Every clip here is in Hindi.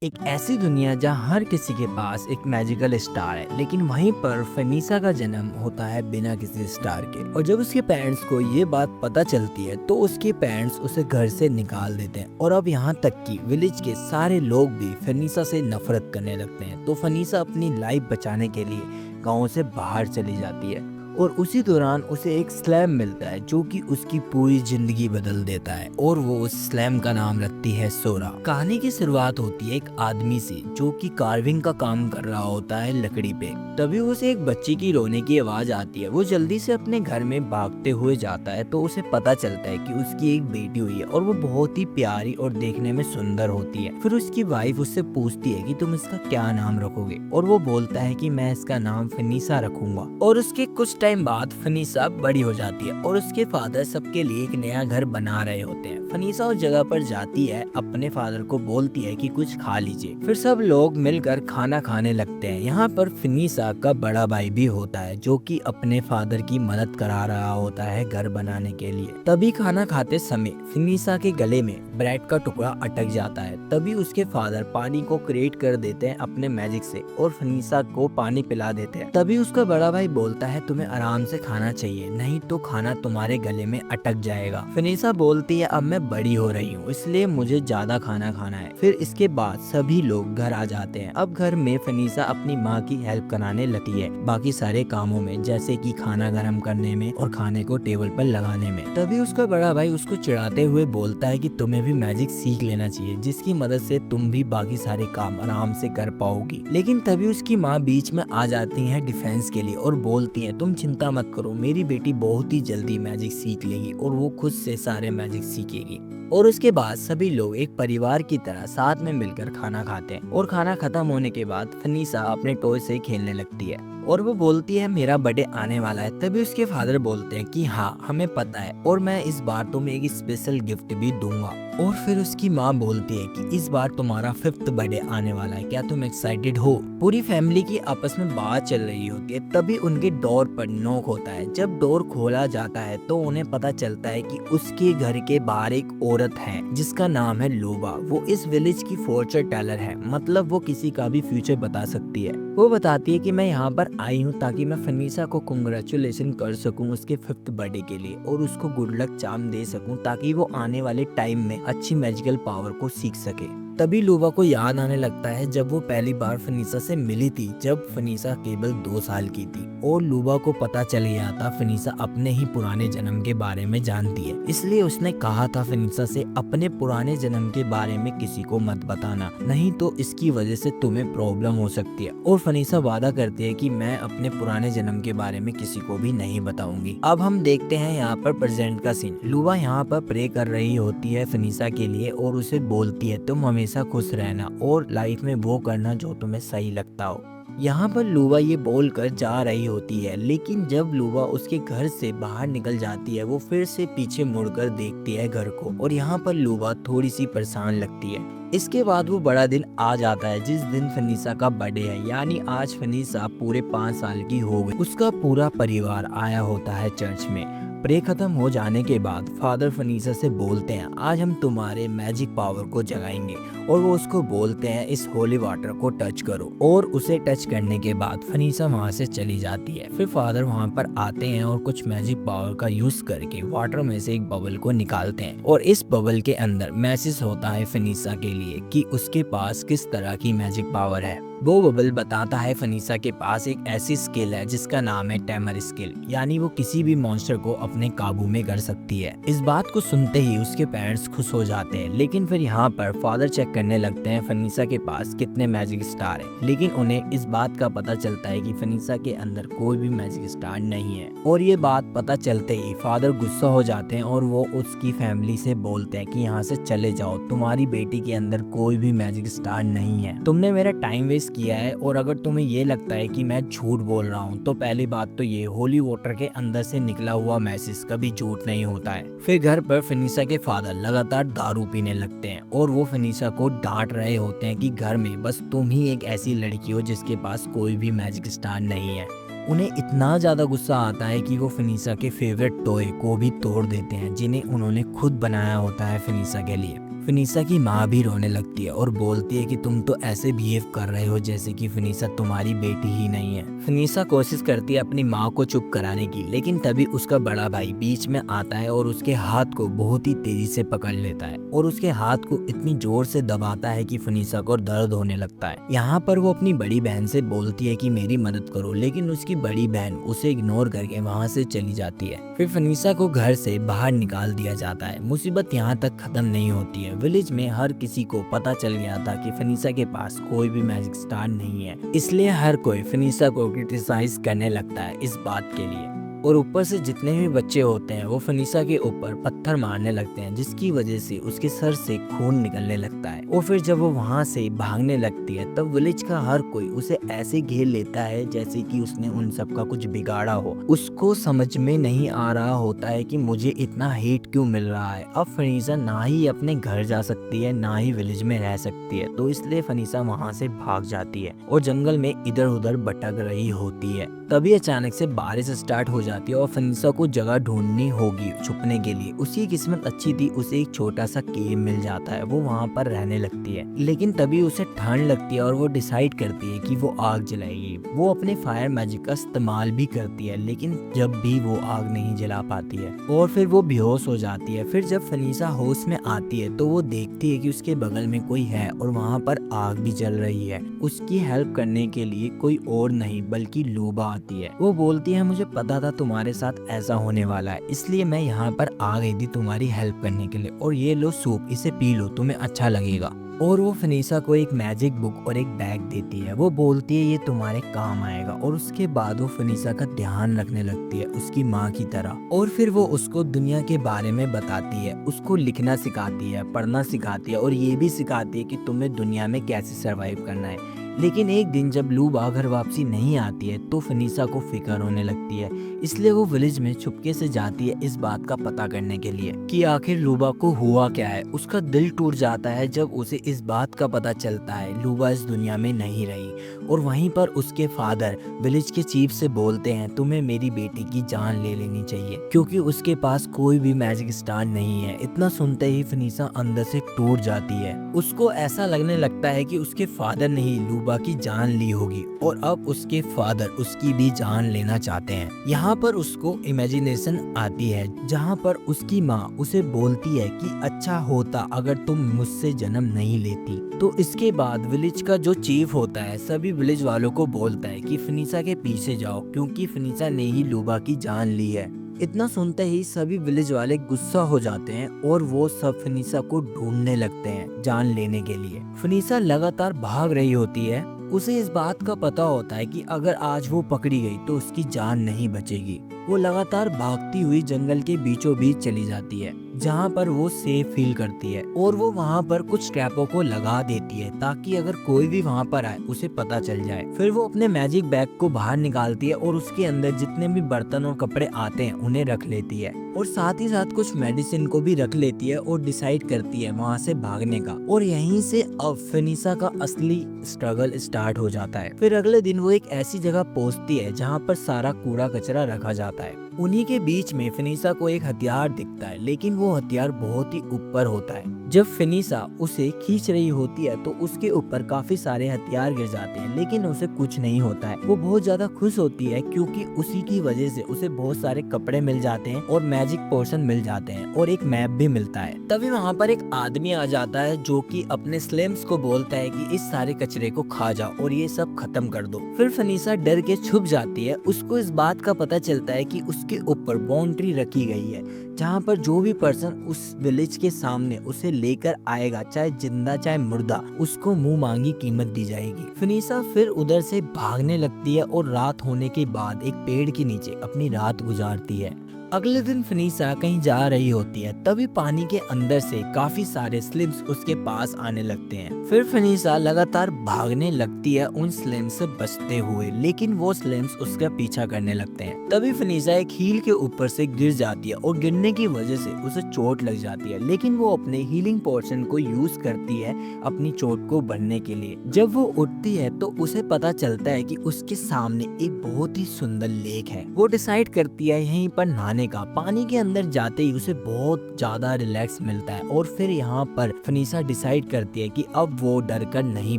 एक ऐसी दुनिया जहाँ हर किसी के पास एक मैजिकल स्टार है, लेकिन वहीं पर फनीसा का जन्म होता है बिना किसी स्टार के। और जब उसके पेरेंट्स को ये बात पता चलती है तो उसके पेरेंट्स उसे घर से निकाल देते हैं और अब यहाँ तक कि विलेज के सारे लोग भी फनीसा से नफरत करने लगते हैं। तो फनीसा अपनी लाइफ बचाने के लिए गाँव से बाहर चली जाती है और उसी दौरान उसे एक स्लैम मिलता है जो कि उसकी पूरी जिंदगी बदल देता है और वो उस स्लैम का नाम रखती है सोरा। कहानी की शुरुआत होती है एक आदमी से जो कि कार्विंग का काम कर रहा होता है लकड़ी पे। तभी उसे एक बच्ची की रोने की आवाज आती है। वो जल्दी से अपने घर में भागते हुए जाता है तो उसे पता चलता है कि उसकी एक बेटी हुई है और वो बहुत ही प्यारी और देखने में सुंदर होती है। फिर उसकी वाइफ उससे पूछती है कि तुम इसका क्या नाम रखोगे और वो बोलता है कि मैं इसका नाम फनीसा रखूंगा। और उसके कुछ टाइम बाद फनीसा बड़ी हो जाती है और उसके फादर सबके लिए एक नया घर बना रहे होते हैं। फनीसा उस जगह पर जाती है, अपने फादर को बोलती है कि कुछ खा लीजिए। फिर सब लोग मिलकर खाना खाने लगते हैं। यहाँ पर फनीसा का बड़ा भाई भी होता है जो कि अपने फादर की मदद करा रहा होता है घर बनाने के लिए। तभी खाना खाते समय फनीसा के गले में ब्रेड का टुकड़ा अटक जाता है। तभी उसके फादर पानी को क्रिएट कर देते हैं अपने मैजिक से और फनीसा को पानी पिला देते हैं। तभी उसका बड़ा भाई बोलता है तुम्हें आराम से खाना चाहिए, नहीं तो खाना तुम्हारे गले में अटक जाएगा। फनीसा बोलती है अब मैं बड़ी हो रही हूँ इसलिए मुझे ज्यादा खाना खाना है। फिर इसके बाद सभी लोग घर आ जाते हैं। अब घर में फनीसा अपनी माँ की हेल्प कराने लगती है बाकी सारे कामों में, जैसे कि खाना गर्म करने में और खाने को टेबल पर लगाने में। तभी उसका बड़ा भाई उसको चिढ़ाते हुए बोलता है कि तुम्हें भी मैजिक सीख लेना चाहिए जिसकी मदद से तुम भी बाकी सारे काम आराम से कर पाओगी। लेकिन तभी उसकी माँ बीच में आ जाती है डिफेंस के लिए और बोलती है तुम चिंता मत करो, मेरी बेटी बहुत ही जल्दी मैजिक सीख लेगी और वो खुद से सारे मैजिक सीखेगी। और उसके बाद सभी लोग एक परिवार की तरह साथ में मिलकर खाना खाते हैं और खाना खत्म होने के बाद फनीसा अपने टॉय से खेलने लगती है और वो बोलती है मेरा बर्थडे आने वाला है। तभी उसके फादर बोलते हैं कि हाँ हमें पता है और मैं इस बार तुम्हें एक स्पेशल गिफ्ट भी दूंगा। और फिर उसकी माँ बोलती है कि इस बार तुम्हारा 5th बर्थडे आने वाला है, क्या तुम एक्साइटेड हो। पूरी फैमिली की आपस में बात चल रही होती है। तभी उनके डोर पर नॉक होता है। जब डोर खोला जाता है तो उन्हें पता चलता है कि उसके घर के बाहर एक औरत है जिसका नाम है लोबा। वो इस विलेज की फॉर्चून टेलर है, मतलब वो किसी का भी फ्यूचर बता सकती है। वो बताती है कि मैं यहाँ पर आई हूँ ताकि मैं फनीसा को कांग्रेचुलेशन कर सकूँ उसके 5th बर्थडे के लिए और उसको गुड लक चार्म दे सकूँ ताकि वो आने वाले टाइम में अच्छी मैजिकल पावर को सीख सके। तभी लोबा को याद आने लगता है जब वो पहली बार फनीसा से मिली थी जब फनीसा केवल 2 साल की थी और लोबा को पता चल गया था फनीसा अपने ही पुराने जन्म के बारे में जानती है। इसलिए उसने कहा था फनीसा से अपने पुराने जन्म के बारे में किसी को मत बताना, नहीं तो इसकी वजह से तुम्हें प्रॉब्लम हो सकती है। और फनीसा वादा करती है कि मैं अपने पुराने जन्म के बारे में किसी को भी नहीं बताऊंगी। अब हम देखते हैं यहाँ पर प्रेजेंट का सीन। लोबा यहाँ पर प्रे कर रही होती है फनीसा के लिए और उसे बोलती है तुम हमेशा खुश रहना और लाइफ में वो करना जो तुम्हें सही लगता हो। यहाँ पर लूबा ये बोलकर जा रही होती है, लेकिन जब लूबा उसके घर से बाहर निकल जाती है वो फिर से पीछे मुड़कर देखती है घर को और यहाँ पर लूबा थोड़ी सी परेशान लगती है। इसके बाद वो बड़ा दिन आ जाता है जिस दिन फनीसा का बर्थडे है, यानी आज फनीसा पूरे 5 साल की हो गई। उसका पूरा परिवार आया होता है चर्च में। प्रे खत्म हो जाने के बाद फादर फनीसा से बोलते हैं आज हम तुम्हारे मैजिक पावर को जगाएंगे और वो उसको बोलते हैं इस होली वाटर को टच करो और उसे टच करने के बाद फनीसा वहां से चली जाती है। फिर फादर वहां पर आते हैं और कुछ मैजिक पावर का यूज करके वाटर में से एक बबल को निकालते हैं और इस बबल के अंदर मैसेज होता है फनीसा के लिए कि उसके पास किस तरह की मैजिक पावर है। वो बबल बताता है फनीसा के पास एक ऐसी स्किल है जिसका नाम है टेमर स्किल, यानी वो किसी भी मॉन्स्टर को अपने काबू में कर सकती है। इस बात को सुनते ही उसके पेरेंट्स खुश हो जाते हैं, लेकिन फिर यहाँ पर फादर चेक करने लगते हैं फनीसा के पास कितने मैजिक स्टार है, लेकिन उन्हें इस बात का पता चलता है कि फनीसा के अंदर कोई भी मैजिक स्टार नहीं है। और ये बात पता चलते ही फादर गुस्सा हो जाते हैं और वो उसकी फैमिली से बोलते हैं कि यहाँ से चले जाओ, तुम्हारी बेटी के अंदर कोई भी मैजिक स्टार नहीं है, तुमने मेरा टाइम वेस्ट किया है और अगर तुम्हें ये लगता है कि मैं झूठ बोल रहा हूँ तो पहली बात तो ये होली वाटर के अंदर से निकला हुआ मैसेज कभी झूठ नहीं होता है। फिर घर पर फनीसा के फादर लगातार दारू पीने लगते हैं और वो फनीसा को डांट रहे होते हैं कि घर में बस तुम ही एक ऐसी लड़की हो जिसके पास कोई भी मैजिक स्टार नहीं है। उन्हें इतना ज्यादा गुस्सा आता है कि वो फनीसा के फेवरेट टॉय को भी तोड़ देते हैं जिन्हें उन्होंने खुद बनाया होता है फनीसा के लिए। फिनिसा की माँ भी रोने लगती है और बोलती है कि तुम तो ऐसे बिहेव कर रहे हो जैसे कि फिनिसा तुम्हारी बेटी ही नहीं है। फिनिसा कोशिश करती है अपनी माँ को चुप कराने की, लेकिन तभी उसका बड़ा भाई बीच में आता है और उसके हाथ को बहुत ही तेजी से पकड़ लेता है और उसके हाथ को इतनी जोर से दबाता है कि फिनिसा को दर्द होने लगता है। यहाँ पर वो अपनी बड़ी बहन से बोलती है कि मेरी मदद करो, लेकिन उसकी बड़ी बहन उसे इग्नोर करके वहाँ से चली जाती है। फिर फिनिसा को घर से बाहर निकाल दिया जाता है। मुसीबत यहाँ तक खत्म नहीं होती है। विलेज में हर किसी को पता चल गया था कि फिनिसा के पास कोई भी मैजिक स्टार नहीं है, इसलिए हर कोई फिनिसा को क्रिटिसाइज करने लगता है इस बात के लिए। और ऊपर से जितने भी बच्चे होते हैं वो फिनिसा के ऊपर पत्थर मारने लगते हैं, जिसकी वजह से उसके सर से खून निकलने लगता है। और फिर जब वो वहाँ से भागने लगती है तब विलेज का हर कोई उसे ऐसे घेर लेता है जैसे कि उसने उन सब का कुछ बिगाड़ा हो। उसको समझ में नहीं आ रहा होता है कि मुझे इतना हेट क्यों मिल रहा है। अब फिनिसा ना ही अपने घर जा सकती है ना ही विलेज में रह सकती है, तो इसलिए फिनिसा वहाँ से भाग जाती है और जंगल में इधर उधर भटक रही होती है। तभी अचानक से बारिश स्टार्ट हो जाती है और फिनिसा को जगह ढूंढनी होगी छुपने के लिए। उसकी किस्मत अच्छी थी, उसे एक छोटा सा केव मिल जाता है। वो वहाँ पर रहने लगती है, लेकिन तभी उसे ठंड लगती है और वो डिसाइड करती है कि वो आग जलाएगी। वो अपने फायर मैजिक का इस्तेमाल भी करती है, लेकिन जब भी वो आग नहीं जला पाती है और फिर वो बेहोश हो जाती है। फिर जब फिनिसा होश में आती है तो वो देखती है कि उसके बगल में कोई है और वहाँ पर आग भी जल रही है। उसकी हेल्प करने के लिए कोई और नहीं बल्कि लूबा आती है। वो बोलती है मुझे पता था तुम्हारे साथ ऐसा होने वाला है, इसलिए मैं यहाँ पर आ गई थी तुम्हारी हेल्प करने के लिए। और ये लो सूप, इसे पी लो, तुम्हें अच्छा लगेगा। और वो फिनिसा को एक मैजिक बुक और एक बैग देती है। वो बोलती है ये तुम्हारे काम आएगा। और उसके बाद वो फिनिसा का ध्यान रखने लगती है उसकी माँ की तरह। और फिर वो उसको दुनिया के बारे में बताती है, उसको लिखना सिखाती है, पढ़ना सिखाती है और ये भी सिखाती है कि तुम्हें दुनिया में कैसे सरवाइव करना है। लेकिन एक दिन जब लूबा घर वापसी नहीं आती है तो फिनिसा को फिक्र होने लगती है, इसलिए वो विलेज में चुपके से जाती है इस बात का पता करने के लिए कि आखिर लूबा को हुआ क्या है। उसका दिल टूट जाता है जब उसे इस बात का पता चलता है लूबा इस दुनिया में नहीं रही। और वहीं पर उसके फादर विलेज के चीफ से बोलते हैं तुम्हें मेरी बेटी की जान ले लेनी चाहिए क्योंकि उसके पास कोई भी मैजिक स्टार नहीं है। इतना सुनते ही फिनिसा अंदर से टूट जाती है। उसको ऐसा लगने लगता है कि उसके फादर ने ही लूबा की जान ली होगी और अब उसके फादर उसकी भी जान लेना चाहते हैं। यहाँ पर उसको इमेजिनेशन आती है जहाँ पर उसकी माँ उसे बोलती है कि अच्छा होता अगर तुम मुझसे जन्म नहीं लेती। तो इसके बाद विलेज का जो चीफ होता है सभी विलेज वालों को बोलता है कि फिनिसा के पीछे जाओ क्योंकि फिनिसा ने ही लूबा की जान ली है। इतना सुनते ही सभी विलेज वाले गुस्सा हो जाते हैं और वो सब फिनिसा को ढूंढने लगते हैं जान लेने के लिए। फिनिसा लगातार भाग रही होती है। उसे इस बात का पता होता है कि अगर आज वो पकड़ी गई तो उसकी जान नहीं बचेगी। वो लगातार भागती हुई जंगल के बीचों बीच चली जाती है जहाँ पर वो सेफ फील करती है और वो वहाँ पर कुछ ट्रैपों को लगा देती है ताकि अगर कोई भी वहाँ पर आए उसे पता चल जाए। फिर वो अपने मैजिक बैग को बाहर निकालती है और उसके अंदर जितने भी बर्तन और कपड़े आते हैं उन्हें रख लेती है और साथ ही साथ कुछ मेडिसिन को भी रख लेती है और डिसाइड करती है वहाँ से भागने का। और यहीं से अब फिनिसा का असली स्ट्रगल स्टार्ट हो जाता है। फिर अगले दिन वो एक ऐसी जगह पहुँचती है जहाँ पर सारा कूड़ा कचरा रखा जाता है। उन्हीं के बीच में फिनिसा को एक हथियार दिखता है, लेकिन वो हथियार बहुत ही ऊपर होता है। जब फिनिसा उसे खींच रही होती है तो उसके ऊपर काफी सारे हथियार गिर जाते हैं, लेकिन उसे कुछ नहीं होता है। वो बहुत ज्यादा खुश होती है क्योंकि उसी की वजह से उसे बहुत सारे कपड़े मिल जाते हैं और मैजिक पोर्शन मिल जाते हैं और एक मैप भी मिलता है। तभी वहाँ पर एक आदमी आ जाता है जो कि अपने स्लेम्स को बोलता है कि इस सारे कचरे को खा जाओ और ये सब खत्म कर दो। फिर फिनिसा डर के छुप जाती है। उसको इस बात का पता चलता है कि उसके ऊपर बाउंड्री रखी गई है जहाँ पर जो भी पर्सन उस विलेज के सामने उसे लेकर आएगा, चाहे जिंदा चाहे मुर्दा, उसको मुंह मांगी कीमत दी जाएगी। फिनिसा फिर उधर से भागने लगती है और रात होने के बाद एक पेड़ के नीचे अपनी रात गुजारती है। अगले दिन फिनिसा कहीं जा रही होती है, तभी पानी के अंदर से काफी सारे स्लिम्स उसके पास आने लगते हैं। फिर फिनिसा लगातार भागने लगती है उन स्लिम्स से बचते हुए, लेकिन वो स्लिम्स उसका पीछा करने लगते हैं। तभी फिनिसा एक हील के ऊपर से गिर जाती है और गिरने की वजह से उसे चोट लग जाती है, लेकिन वो अपने हीलिंग पोर्शन को यूज करती है अपनी चोट को भरने के लिए। जब वो उठती है तो उसे पता चलता है कि उसके सामने एक बहुत ही सुंदर लेक है। वो डिसाइड करती है यहीं पर नहाने जाने का। पानी के अंदर जाते ही उसे बहुत ज्यादा रिलैक्स मिलता है और फिर यहाँ पर फिनिसा डिसाइड करती है कि अब वो डर कर नहीं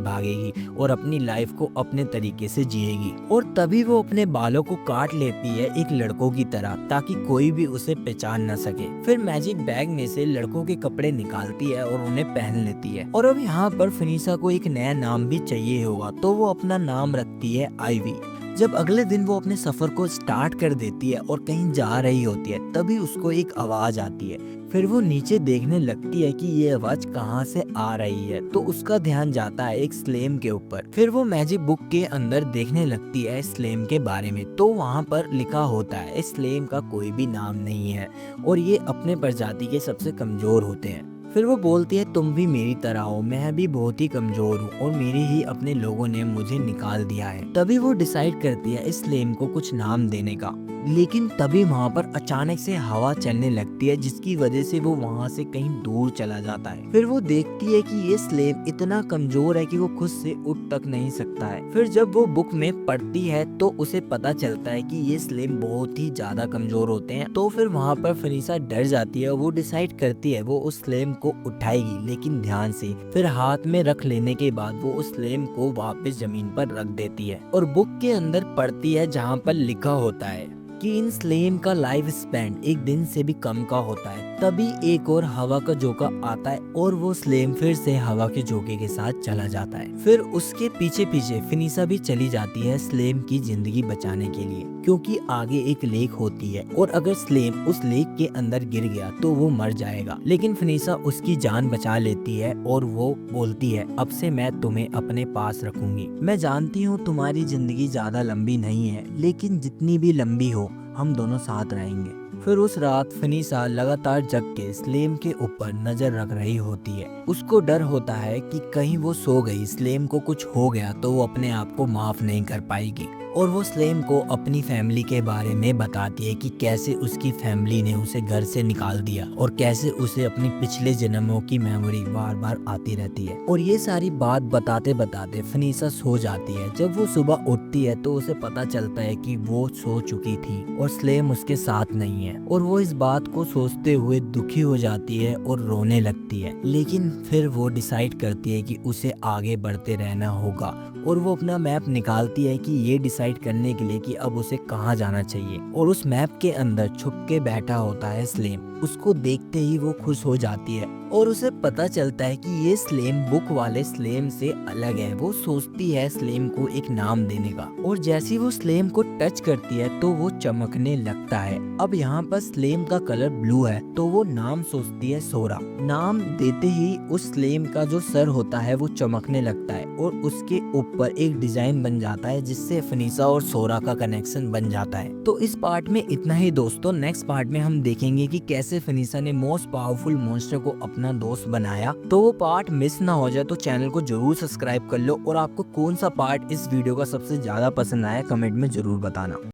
भागेगी और अपनी लाइफ को अपने तरीके से जिएगी। और तभी वो अपने बालों को काट लेती है एक लड़कों की तरह, ताकि कोई भी उसे पहचान न सके। फिर मैजिक बैग में से लड़कों के कपड़े निकालती है और उन्हें पहन लेती है। और अब यहाँ पर फिनिसा को एक नया नाम भी चाहिए होगा, तो वो अपना नाम रखती है आइवी। जब अगले दिन वो अपने सफर को स्टार्ट कर देती है और कहीं जा रही होती है, तभी उसको एक आवाज आती है। फिर वो नीचे देखने लगती है कि ये आवाज कहाँ से आ रही है, तो उसका ध्यान जाता है एक स्लेम के ऊपर। फिर वो मैजिक बुक के अंदर देखने लगती है स्लेम के बारे में, तो वहाँ पर लिखा होता है स्लेम का कोई भी नाम नहीं है और ये अपने प्रजाति के सबसे कमजोर होते हैं। फिर वो बोलती है तुम भी मेरी तरह हो, मैं भी बहुत ही कमजोर हूँ और मेरे ही अपने लोगों ने मुझे निकाल दिया है। तभी वो डिसाइड करती है इस स्लेम को कुछ नाम देने का, लेकिन तभी वहाँ पर अचानक से हवा चलने लगती है, जिसकी वजह से वो वहाँ से कहीं दूर चला जाता है। फिर वो देखती है कि ये स्लेम इतना कमजोर है कि वो खुद से उठ तक नहीं सकता है। फिर जब वो बुक में पढ़ती है तो उसे पता चलता है कि ये स्लेम बहुत ही ज्यादा कमजोर होते हैं। तो फिर वहाँ पर फिनिसा डर जाती है। वो डिसाइड करती है वो उस स्लेम को उठाएगी, लेकिन ध्यान से। फिर हाथ में रख लेने के बाद वो उस स्लेम को वापस जमीन पर रख देती है और बुक के अंदर पढ़ती है, जहाँ पर लिखा होता है कि इन स्लेम का लाइफ स्पैन एक दिन से भी कम का होता है। तभी एक और हवा का झोंका आता है और वो स्लेम फिर से हवा के झोंके के साथ चला जाता है। फिर उसके पीछे पीछे फिनिसा भी चली जाती है स्लेम की जिंदगी बचाने के लिए, क्योंकि आगे एक लेक होती है और अगर स्लेम उस लेक के अंदर गिर गया तो वो मर जाएगा। लेकिन फिनिसा उसकी जान बचा लेती है और वो बोलती है अब से मैं तुम्हें अपने पास रखूंगी। मैं जानती हूँ तुम्हारी जिंदगी ज्यादा लंबी नहीं है, लेकिन जितनी भी लंबी हो हम दोनों साथ रहेंगे। फिर उस रात फिनिसा लगातार जग के स्लेम के ऊपर नजर रख रही होती है। उसको डर होता है कि कहीं वो सो गई, स्लेम को कुछ हो गया तो वो अपने आप को माफ नहीं कर पाएगी। और वो स्लेम को अपनी फैमिली के बारे में बताती है कि कैसे उसकी फैमिली ने उसे घर से निकाल दिया और कैसे उसे अपनी पिछले जन्मों की मेमोरी बार बार आती रहती है। और ये सारी बात बताते बताते फिनिसा सो जाती है। जब वो सुबह उठती है तो उसे पता चलता है कि वो सो चुकी थी और स्लेम उसके साथ नहीं है। और वो इस बात को सोचते हुए दुखी हो जाती है और रोने लगती है। लेकिन फिर वो डिसाइड करती है कि उसे आगे बढ़ते रहना होगा और वो अपना मैप निकालती है कि ये डिसाइड करने के लिए कि अब उसे कहाँ जाना चाहिए। और उस मैप के अंदर छुप के बैठा होता है स्लेम। उसको देखते ही वो खुश हो जाती है और उसे पता चलता है कि ये स्लेम बुक वाले स्लेम से अलग है। वो सोचती है स्लेम को एक नाम देने का और जैसी वो स्लेम को टच करती है तो वो चमकने लगता है। अब यहाँ पर स्लेम का कलर ब्लू है तो वो नाम सोचती है सोरा। नाम देते ही उस स्लेम का जो सर होता है वो चमकने लगता है और उसके ऊपर एक डिजाइन बन जाता है, जिससे फिनिसा और सोरा का कनेक्शन बन जाता है। तो इस पार्ट में इतना ही दोस्तों। नेक्स्ट पार्ट में हम देखेंगे कि कैसे फिनिसा ने मोस्ट पावरफुल मॉन्स्टर को अपना दोस्त बनाया। तो वो पार्ट मिस ना हो जाए तो चैनल को जरूर सब्सक्राइब कर लो और आपको कौन सा पार्ट इस वीडियो का सबसे ज्यादा पसंद आया कमेंट में जरूर बताना।